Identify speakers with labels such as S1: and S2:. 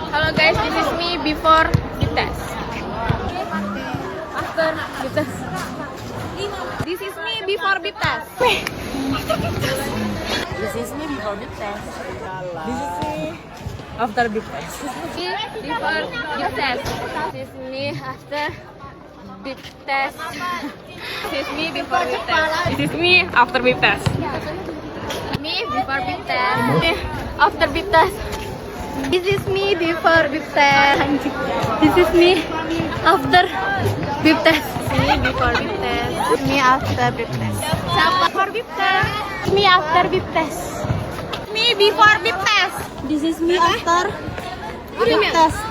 S1: Halo guys, this is me before the test. After the test. This is me before the test.
S2: This is me before the test. This is me after the test.
S1: Before the test. This is me after the test. This is me before the test. This is me after the test. Me before the test. Me after the test. This is me before the test. This is me after the test. Me before the test. Me after the test. Before the test. Me after the test. Me before the test.
S2: This is me after the test.